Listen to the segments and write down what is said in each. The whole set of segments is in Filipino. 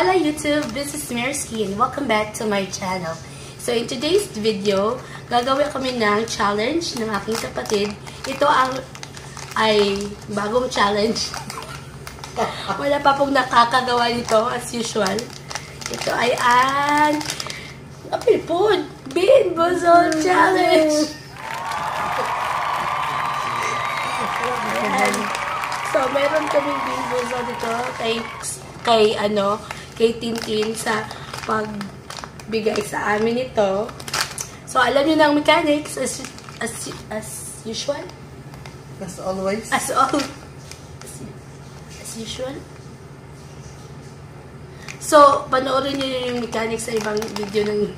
Hola YouTube, this is Mersky and welcome back to my channel. So in today's video, gagawin kami ng challenge ng aking kapatid. Ito ay bagong challenge. Wala pa pong nakakagawa nito as usual. Ito ay apil po, Bean Boozled Challenge. Ayan. So meron kami Bean Boozled dito kay Tintin sa pagbigay sa amin ito. So alam niyo na ang mechanics as usual. As always. As usual. So, panoorin niyo yung mechanics sa ibang video ng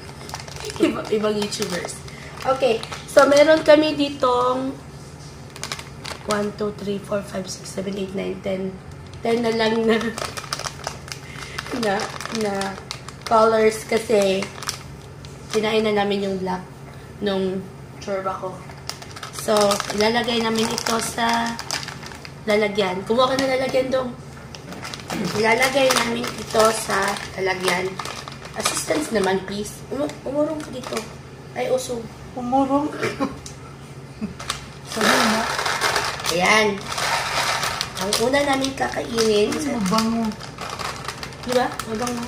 ibang YouTubers. Okay. So, meron kami ditong 1, 2, 3, 4, 5, 6, 7, 8, 9, 10. 10 na lang na colors kasi kinain na namin yung black nung chorba ko. So, ilalagay namin ito sa lalagyan. Kumuha ka na lalagyan dong. Ilalagay namin ito sa lalagyan. Assistance naman, please. Umurong ka dito. Ay, usog. Umurong? Sabi na. Ayan. Ang una namin kakainin. Mabango. Diba? Mabango.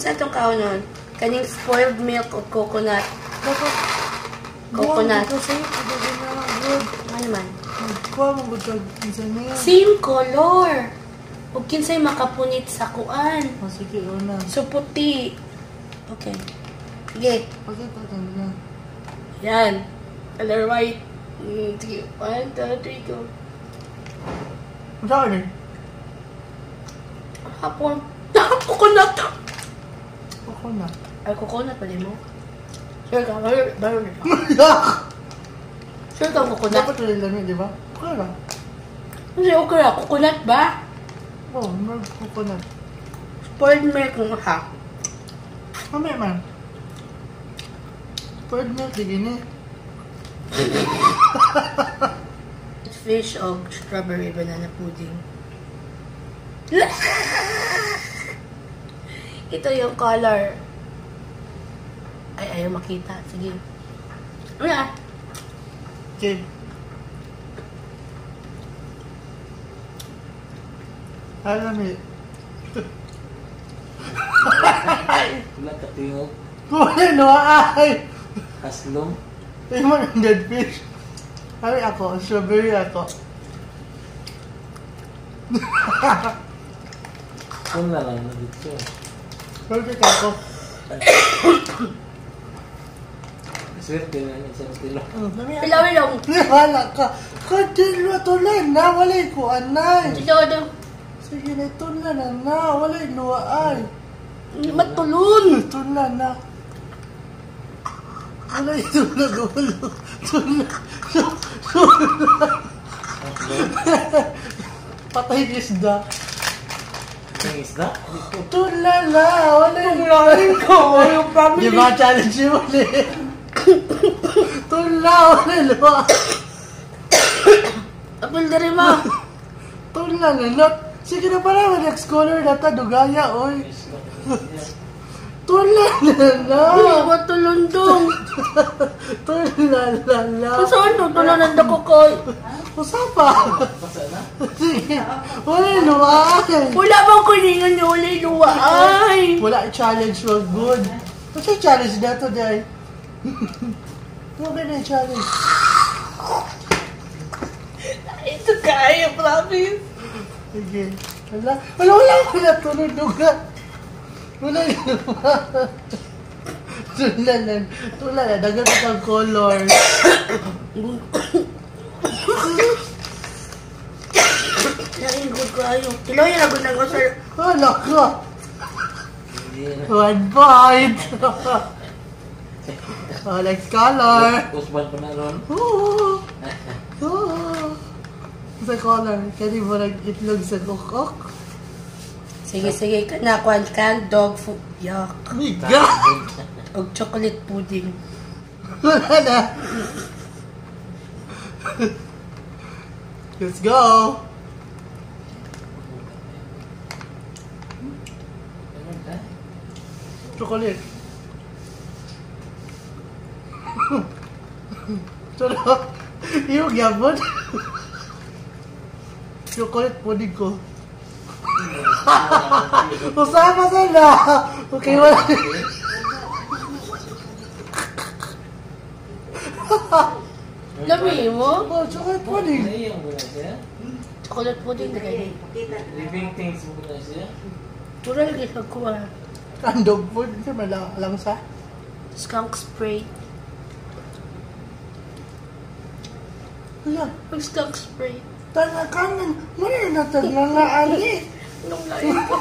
Saan itong kaunon? Kaning spoiled milk o coconut. Coconut. Ano naman? Same color. Huwag kinsay makapunit sa kuan. Sige, una. So, puti. Okay. Sige. Pakita ka na. Yan. Color white. Sige. 1, 2, 3, go. Saan eh? Hapon. Coconut. Coconut. Ay, coconut pala mo. Sure ka. Baro na pa. Sure ka coconut. Dapat ulit lang yun, di ba? Okay lang. Kasi okay lang. Coconut ba? Oo, milk coconut. Spoiled milk mo ha. Mamaya man. Spoiled milk, sige na. Fish o strawberry banana pudding. Ito yung color. Ay, ayaw makita. Sige. Ano? Okay. Alam eh. Wala ka tingog. Wala no, ay! Aslong. Ay mo ng dead fish. Ay ako, strawberry ako. Kung na lang na dito. Perfect ako. Swerte na yung isang tilo. Pilawin Wala ka. Kadilwa tuloy na, walay ko anay. Ito. Sige na, tulan na, walay luwa ay. Matulun. Tulan na. Walay tulan, ulo. Tulan. Patay isda. Ang isda? Tulan na, walay luwa. Yung family. Di ba challenge mo ulit? Tulan, walay luwa. Apil na rin mo. Tulan na, sige na pala, next color na ta, dugaya, oy. Tulan na. Hindi, matulun dong. Tulan na. Saan to? Tulunan na ko koy. Usapa. Sige. Wala luwaan. Wala bang kuningan niyo ulit luwa? Ay. Wala challenge was good. What's yung challenge na to, Day? Ano ba na yung challenge? Ito kaya, promise. Sige. Wala na tulog duga. Wala na. Tulan na. Dagan ka ng color. Naingod ko ayaw. Kiloy na guna ko sir. Wala ka. Hindi na. 1 point. Oh, next color. Usman pa na ron. Oo. Sa color. Kani mo nag-itlog sa kukok. Sige. Kanakuan ka. Dog food. Yuck. Miga! O chocolate pudding. Wala na. Let's go. Chocolate. Sarap. Yung gabon. Chocolate pudding ko. Usama sana. Okay, wala. Lami mo? Oh, chocolate pudding. Ano yung muna siya? Chocolate pudding na ganyan. Living things muna siya? Pura lagi sa kuha. Ang dog food. Ito lang sa. Skunk spray. Kaya, Mag skunk spray. tanga kanan. Muna na natangangaan eh. Nung layo ko.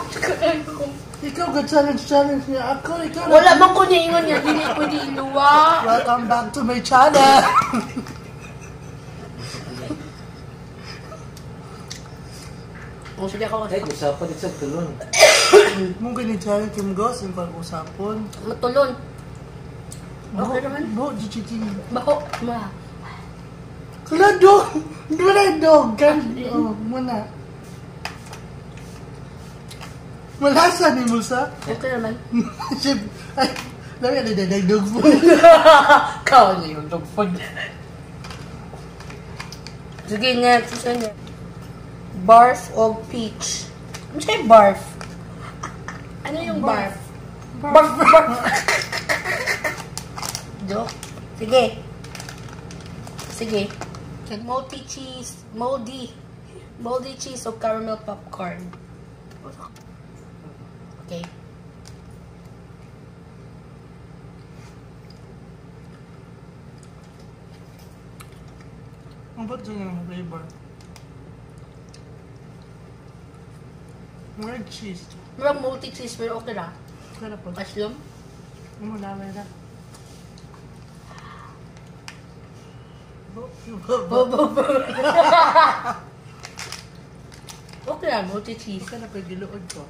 Ikaw challenge niya ako. Ikaw Wala man ko niingon nga. Dili ko di luwa. Welcome back to my channel. O, sige ako. Ay, usapan ito sa tulon. Mong gini-challenge yung ghost yung pag-usapon. Matulon. Okay naman. Bo, jichichi. Baho. Ma. Kala dog! Wala yung dog! Oh, muna. Malasa ni Musa. Okay naman. Ship. Ay, lami ano na dog food. Kao niyo yung dog food. Sige, next. Isa niya. Barf o peach. Ano siya yung barf? Ano yung barf? Barf, barf. Joke. Sige. Sige. Moldy cheese. Moldy cheese o caramel popcorn. Okay. Ang ba't dyan yung flavor? Red cheese. Marang multi cheese pero okay na. Kaya po. Mushroom. Ano mo dami na? Okay na, multi cheese. Kaya na pa giluod ko.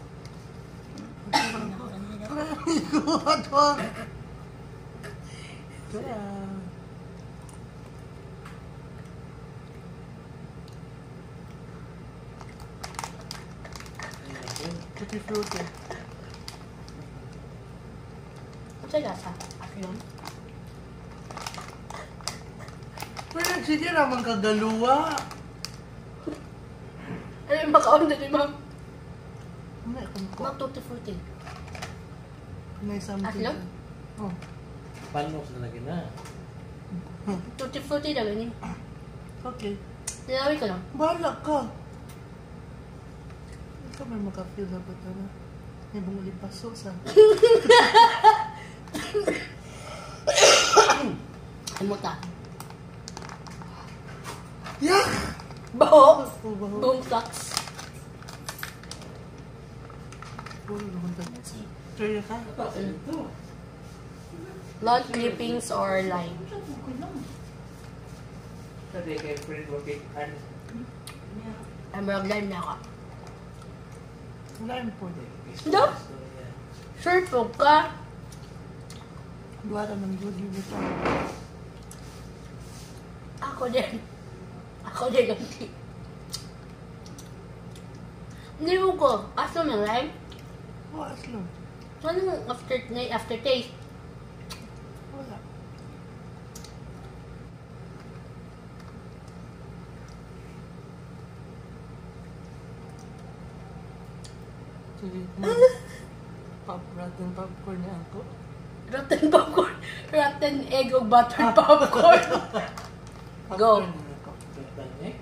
Giluod ko. Kaya. Tutti frutti. Ano siya gasa? Mushroom. Pero sige naman kagaluwa. Ano yung makaon na di ba? Ano yung ko? Mag tutti frutti. May something. Aslog? Oh. Panos na lagi na. Tutti frutti na ganyan. Okay. Nilawin ko lang. Bahala ka. Ikaw may makafeel na ba ito na? May bumuli paso sa... Imuta. Yak! Baho. Oh, baho. Boom sucks. Puro naman tayo. Try ka? Lawn clippings or lime? Sabi kay friend mo kay Ann. Ay, marag lime na ako. Lime po din. No? Sure po ka? Duwa naman good yung ito. Ako din. Ako din ang tea. Hindi mo ko. Aso ng lime? Oh, aslo. Anong aftertaste? Wala. Sige, rotten popcorn niya ako. Rotten popcorn. Rotten egg o buttered popcorn. Go. Popcorn niya ako. Tatanik.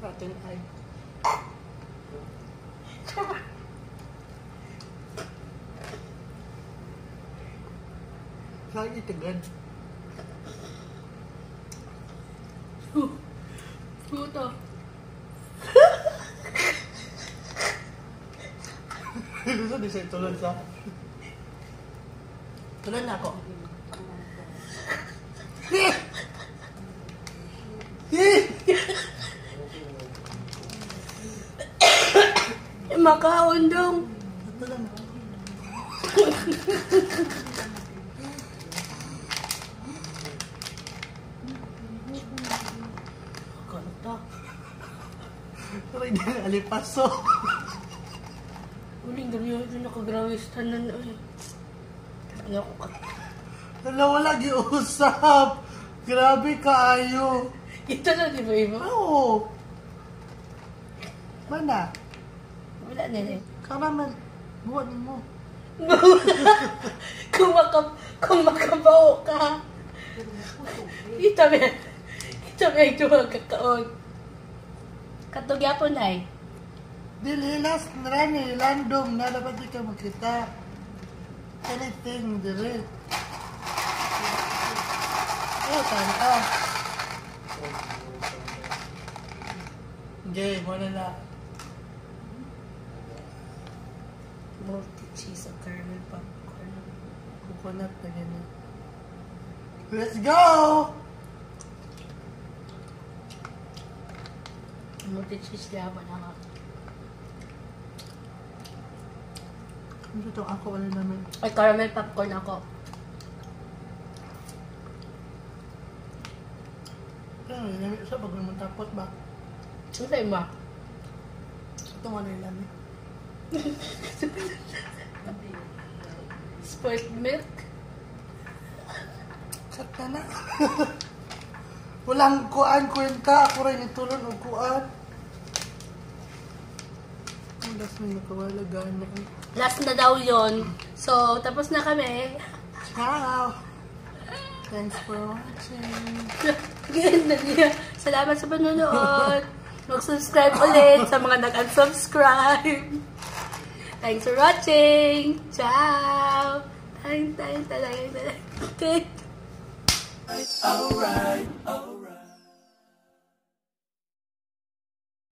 Rotten egg. Lagi tagad. Puto. Gusto di sa'yo tulad sa... Tulad na ako. Makaon dong. Tulad na. Kanta. Tuloy din alipaso. Uling Ano nakagrabe sa tanan ay. Ano ko ka? Dalawa lagi usap. Grabe kaayo. Ito na, di ba, Ibo? Oo. Mana? Wala na eh. Karaman. Buwan mo. Kung makabaw ka. Ito ba ito ang kakaon. Katugya po na eh. Dili last rani landom na dapat di ka makita. Anything dire. Oh, tanta. Okay, wala na. Multi-cheese o caramel popcorn. Coconut na ganyan. Let's go! Multi-cheese laban ako. Ano ito ako wala naman. Ay, caramel popcorn ako. Ano, namin sa pag naman tapot ba? Ano sa'yo ba? Ito wala yung lamig. Spoiled milk? Sakta na. Walang kuan kwenta. Ako rin itulon o kuan. Ang last na nakawala gana. Last na daw yon. So, tapos na kami. Ciao! Thanks for watching. Ganda niya. Salamat sa panonood. Mag-subscribe ulit sa mga nag-unsubscribe. Thanks for watching. Ciao! Thank. Alright.